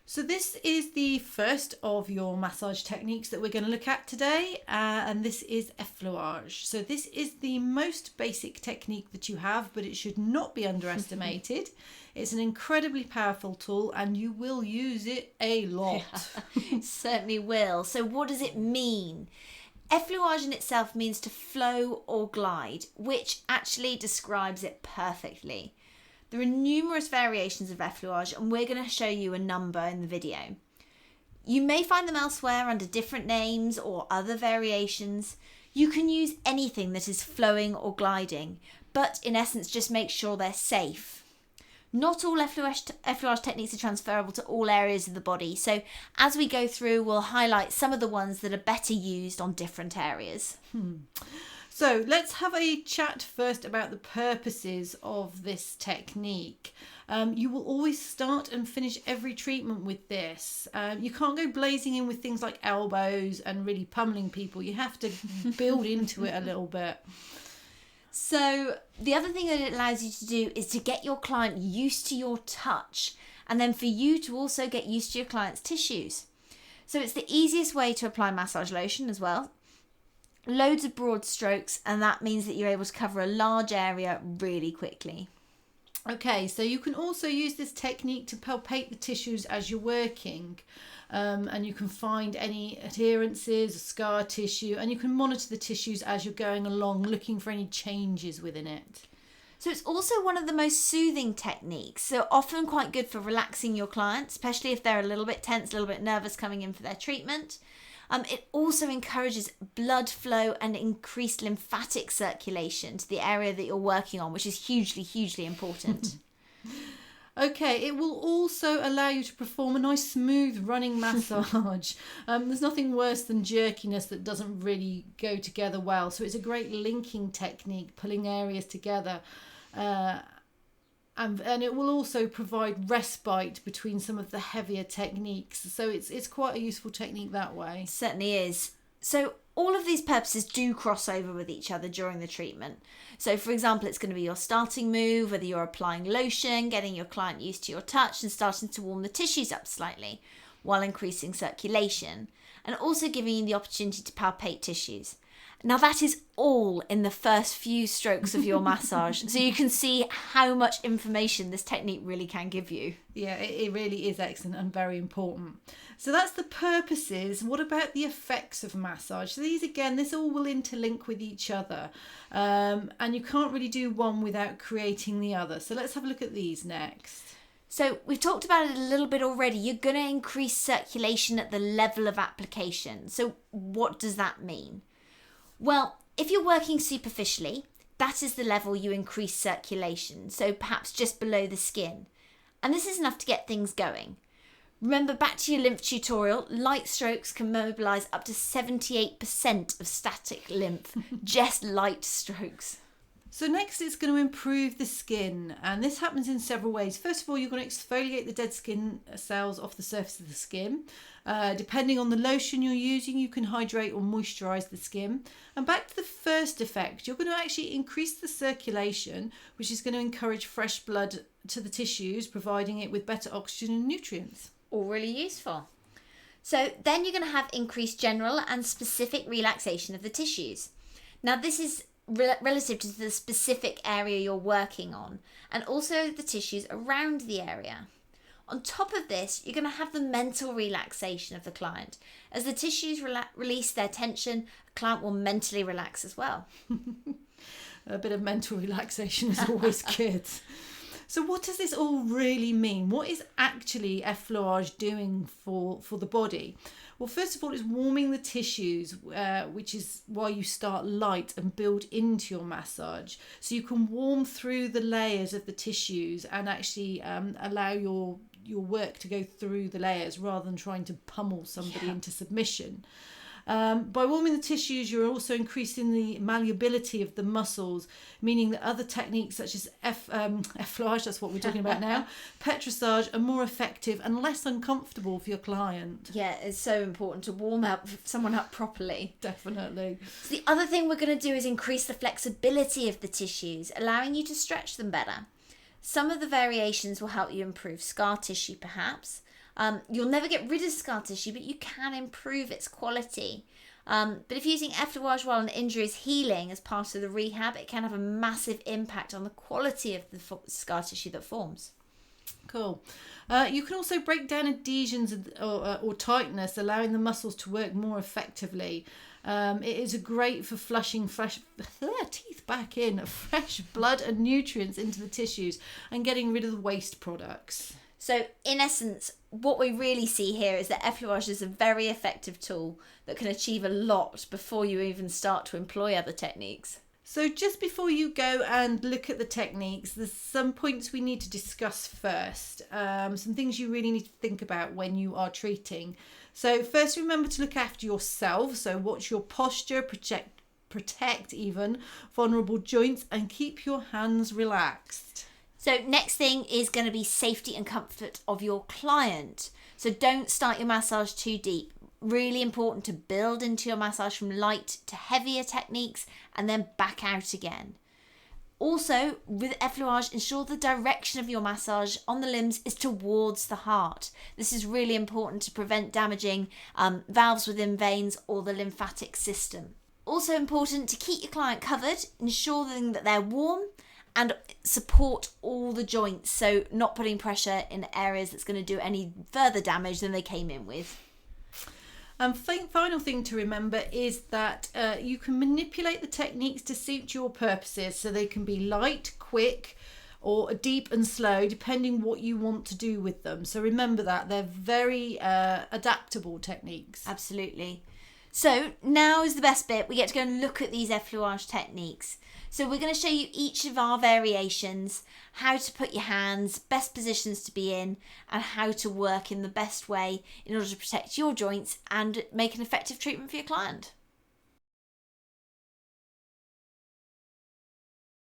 So this is the first of your massage techniques that we're going to look at today, and this is Effleurage. So this is the most basic technique that you have, but it should not be underestimated. It's an incredibly powerful tool and you will use it a lot. It certainly will. So what does it mean? Effleurage in itself means to flow or glide, which actually describes it perfectly. There are numerous variations of effleurage and we're going to show you a number in the video. You may find them elsewhere under different names or other variations. You can use anything that is flowing or gliding, but in essence just make sure they're safe. Not all effleurage techniques are transferable to all areas of the body, so as we go through we'll highlight some of the ones that are better used on different areas. So let's have a chat first about the purposes of this technique. You will always start and finish every treatment with this. You can't go blazing in with things like elbows and really pummeling people. You have to build into it a little bit. So the other thing that it allows you to do is to get your client used to your touch, and then for you to also get used to your client's tissues. So it's the easiest way to apply massage lotion as well. Loads of broad strokes, and that means that you're able to cover a large area really quickly. Okay, so you can also use this technique to palpate the tissues as you're working, and you can find any adherences, scar tissue, and you can monitor the tissues as you're going along, looking for any changes within it. So it's also one of the most soothing techniques, so often quite good for relaxing your clients, especially if they're a little bit tense, a little bit nervous coming in for their treatment. It also encourages blood flow and increased lymphatic circulation to the area that you're working on, which is hugely, hugely important. Okay, it will also allow you to perform a nice smooth running massage. There's nothing worse than jerkiness that doesn't really go together well. So it's a great linking technique, pulling areas together. And it will also provide respite between some of the heavier techniques. So it's quite a useful technique that way. It certainly is. So all of these purposes do cross over with each other during the treatment. So for example, it's going to be your starting move, whether you're applying lotion, getting your client used to your touch and starting to warm the tissues up slightly while increasing circulation, and also giving you the opportunity to palpate tissues. Now that is all in the first few strokes of your massage, so you can see how much information this technique really can give you. Yeah, it really is excellent and very important. So that's the purposes. What about the effects of massage? So these again, this all will interlink with each other, and you can't really do one without creating the other. So let's have a look at these next. So we've talked about it a little bit already. You're going to increase circulation at the level of application. So what does that mean? Well, if you're working superficially, that is the level you increase circulation, so perhaps just below the skin. And this is enough to get things going. Remember, back to your lymph tutorial, light strokes can mobilise up to 78% of static lymph, just light strokes. So next it's going to improve the skin, and this happens in several ways. First of all, you're going to exfoliate the dead skin cells off the surface of the skin. Depending on the lotion you're using, you can hydrate or moisturise the skin. And back to the first effect, you're going to actually increase the circulation, which is going to encourage fresh blood to the tissues, providing it with better oxygen and nutrients. All really useful. So then you're going to have increased general and specific relaxation of the tissues. Now this is relative to the specific area you're working on, and also the tissues around the area. On top of this, you're going to have the mental relaxation of the client. As the tissues release their tension, the client will mentally relax as well. A bit of mental relaxation is always good. So what does this all really mean? What is actually effleurage doing for the body? Well, first of all, it's warming the tissues, which is why you start light and build into your massage. So you can warm through the layers of the tissues and actually allow your work to go through the layers rather than trying to pummel somebody into submission. By warming the tissues, you're also increasing the malleability of the muscles, meaning that other techniques such as effleurage, that's what we're talking about now, petrissage, are more effective and less uncomfortable for your client. Yeah, it's so important to warm someone up properly. Definitely. So the other thing we're going to do is increase the flexibility of the tissues, allowing you to stretch them better. Some of the variations will help you improve scar tissue perhaps. You'll never get rid of scar tissue, but you can improve its quality. But if using effleurage while an injury is healing as part of the rehab, it can have a massive impact on the quality of the scar tissue that forms. Cool. You can also break down adhesions or tightness, allowing the muscles to work more effectively. It is great for flushing fresh blood and nutrients into the tissues and getting rid of the waste products. So in essence, what we really see here is that effleurage is a very effective tool that can achieve a lot before you even start to employ other techniques. So just before you go and look at the techniques, there's some points we need to discuss first. Some things you really need to think about when you are treating. So first, remember to look after yourself. So watch your posture, protect even vulnerable joints, and keep your hands relaxed. So next thing is going to be safety and comfort of your client. So don't start your massage too deep. Really important to build into your massage from light to heavier techniques and then back out again. Also, with effleurage, ensure the direction of your massage on the limbs is towards the heart. This is really important to prevent damaging valves within veins or the lymphatic system. Also important to keep your client covered, ensuring that they're warm and support all the joints, so not putting pressure in areas that's going to do any further damage than they came in with. And final thing to remember is that you can manipulate the techniques to suit your purposes, so they can be light, quick, or deep and slow, depending what you want to do with them. So remember that they're very adaptable techniques. Absolutely. So now is the best bit. We get to go and look at these effleurage techniques. So we're going to show you each of our variations, how to put your hands, best positions to be in, and how to work in the best way in order to protect your joints and make an effective treatment for your client.